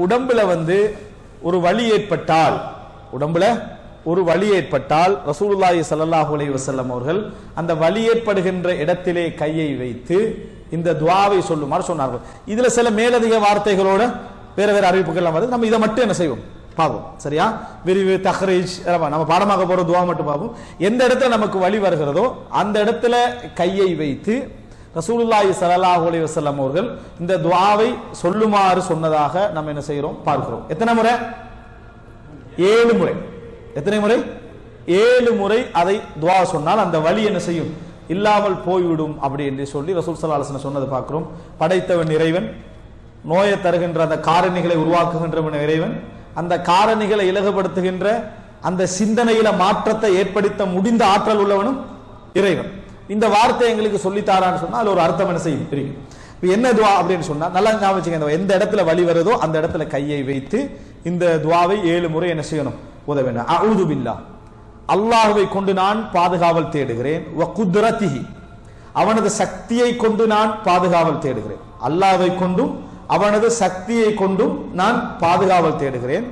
உடம்புல ஒரு வலி ஏற்பட்டால், உடம்புல ஒரு வலி ஏற்பட்டால் ரசூலுல்லாஹி ஸல்லல்லாஹு அலைஹி வஸல்லம் அவர்கள் அந்த வலி ஏற்படுகின்ற இடத்திலே கையை வைத்து இந்த துஆவை சொல்லுமாறு சொன்னார்கள். இதுல சில மேலதிக வார்த்தைகளோட வேற வேற அறிவிப்புகள் வருது. நம்ம இதை மட்டும் என்ன செய்வோம் பார்ப்போம். சரியா? விரிவு தஹ்ரீஜ் நம்ம பாடமாக போற துஆ மட்டும் பார்ப்போம். எந்த இடத்துல நமக்கு வலி வருகிறதோ அந்த இடத்துல கையை வைத்து ரசூலுல்லாஹி ஸல்லல்லாஹு அலைஹி வஸல்லம் அவர்கள் இந்த துஆவை சொல்லுமாறு சொன்னதாக நம்ம என்ன செய்கிறோம் பார்க்கிறோம். எத்தனை முறை? 7 முறை. எத்தனை முறை? 7 முறை அதை துஆ சொன்னால் அந்த வலி என்ன செய்யும்? இல்லாமல் போய்விடும் அப்படி என்று சொல்லி ரசூல் ஸல்லல்லாஹு அலைஹி வஸல்லம் சொன்னது பார்க்கிறோம். படைத்தவன் இறைவன், நோயை தருகின்ற அந்த காரணிகளை உருவாக்குகின்றவன் இறைவன், அந்த காரணிகளை இலகுபடுத்துகின்ற அந்த சிந்தனையில மாற்றத்தை ஏற்படுத்த முடிந்த ஆற்றல் உள்ளவனும் இறைவன். இந்த வார்த்தை எங்களுக்கு சொல்லித்தாரான்னு சொன்னா அதுல ஒரு அர்த்தம் என்ன செய்யும் இருக்கு. என்ன துஆ அப்படின்னு சொன்னா நல்லா ஞாபகம் வச்சுக்கங்க. எந்த இடத்துல வலி வருதோ அந்த இடத்துல கையை வைத்து இந்த துஆவை 7 முறை என்ன செய்யணும்? ஓத வேண்டும். அஊது பில்லாஹ், அல்லாஹ்வை கொண்டு நான் பாதுகாவல் தேடுகிறேன். வ குத்ரத்திஹி, அவனது சக்தியை கொண்டு நான் பாதுகாவல் தேடுகிறேன். அல்லாஹ்வை கொண்டும் அவனது சக்தியை கொண்டும் நான் பாதுகாவல் தேடுகிறேன்.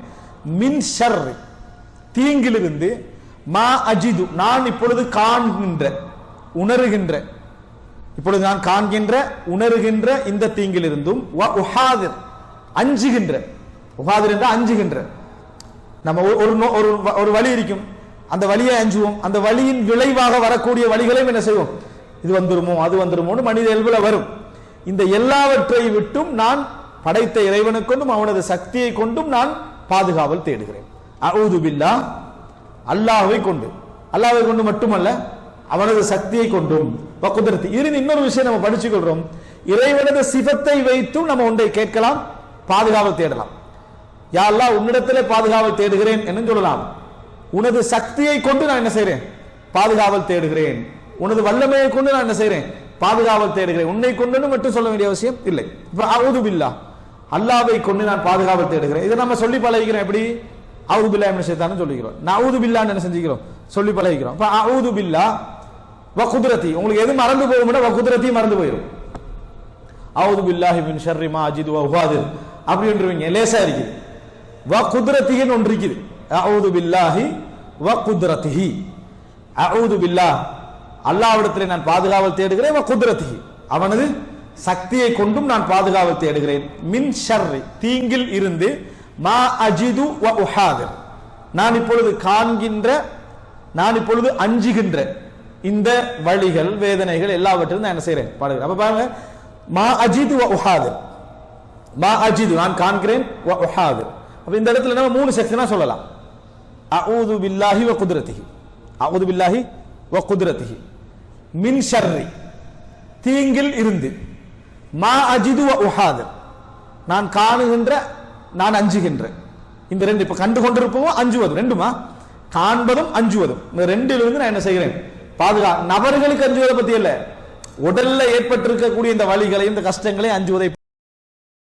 மின் ஷர்ரி, தீங்கிலிருந்து, மா அஜிது, நான் இப்பொழுது காண்கின்ற உணர்கின்ற, இப்பொழுது நான் காண்கின்ற உணர்கின்ற இந்த தீங்கிலிருந்தும், வ உஹாதிர், அஞ்சுகின்ற, உஹாதிர் என்ற அஞ்சுகின்ற. நம்ம ஒரு வலி இருக்கும், அந்த வலியை அஞ்சுவோம். அந்த வலியின் விளைவாக வரக்கூடிய வலிகளையும் என்ன செய்வோம்? இது வந்துருமோ அது வந்துருமோன்னு மனித இயல்புல வரும். இந்த எல்லாவற்றை விட்டும் நான் படைத்த இறைவனை கொண்டும் அவனது சக்தியை கொண்டும் நான் பாதுகாவல் தேடுகிறேன். அஊது பில்லாஹ், அல்லாஹ்வை கொண்டு, அல்லாஹ்வை கொண்டு மட்டுமல்ல அவனது சக்தியை கொண்டும், வகுதிரத்தி. இருந்து இன்னொரு விஷயம் நம்ம படிச்சுக்கொள்றோம். இறைவனது சிபத்தை வைத்தும் நம்ம ஒன்றை கேட்கலாம், பாதுகாவல் தேடலாம். யா அல்லாஹ் உன்னிடத்திலே பாதுகாவல் தேடுகிறேன் என்று சொல்லலாம். உனது சக்தியை கொண்டு நான் என்ன செய்றேன்? பாதுகாவல் தேடுகிறேன். உனது வல்லமையை கொண்டு நான் என்ன செய்றேன்? பாதுகாவல் தேடுகிறேன். உன்னை கொண்டு மட்டும் சொல்ல வேண்டிய அவசியம் இல்லை. அஊது பில்லாஹ், அல்லாஹ்வை கொண்டு நான் பாதுகாவல் தேடுகிறேன். இதை நம்ம சொல்லி பழகிக்கிறோம். எப்படி? அஊது பில்லாஹ் மினஷ் ஷைத்தான்னு சொல்லிக்கிறோம். நஊது பில்லாஹ்னு என்ன செஞ்சுக்கிறோம்? சொல்லி பழகிக்கிறோம். அப்ப அஊது பில்லாஹ் வ குத்ரத்தி, உங்களுக்கு எது மறந்து போகும்னா வ குத்ரத்தி மறந்து போயிடும். அஊது பில்லாஹி மின் ஷர்ரி மா அஜிது வ உஹாதிர் அப்படின்றவங்க லேசா இருக்குது. வ குத்ரத்திஹின்னு ஒன்று இருக்குது. அஊது பில்லாஹி வ குத்ரத்திஹி, அஊது பில்லாஹ், அல்லாஹ்விடத்திலே நான் பாதுகாவல் தேடுகிறேன். வ குத்ரத்திஹி, அவனது சக்தியை கொண்டும் நான் பாதுகாவல் தேடுகிறேன். மின் ஷர்ரி, தீங்கில் இருந்து, மா அஜிது வ உஹாதிர், நான் இப்பொழுது காண்கின்ற, நான் இப்பொழுது அஞ்சுகின்ற இந்த வழிகள் வேதனைகள் எல்லாவற்றிலும் நான் என்ன செய்றேன்? பாடுகிறேன். அப்ப பாருங்க, மா அஜிது வ உஹாதிர், மா அஜிது நான் காண்கிறேன், வ உஹாதிர். அப்ப இந்த இடத்துல நம்ம 3 செக்ஷனா சொல்லலாம். அஊது பில்லாஹி வ குத்ரத்திஹி, அஊது பில்லாஹி வ குத்ரத்திஹி, மின் ஷர்ரி, தீங்கில் இருந்து, மா அஜிது வ உஹாதிர், நான் காணுகின்ற, நான் அஞ்சுகின்ற. இந்த ரெண்டு இப்ப கண்டு கொண்டிருப்போம், அஞ்சுவதும் ரெண்டுமா, காண்பதும் அஞ்சுவதும், இந்த ரெண்டிலிருந்து நான் என்ன செய்கிறேன்? நபர்களுக்கு அஞ்சுவதை பத்தி இல்ல, உடல்ல ஏற்பட்டிருக்கக்கூடிய இந்த வலிகளை இந்த கஷ்டங்களை அஞ்சுவதை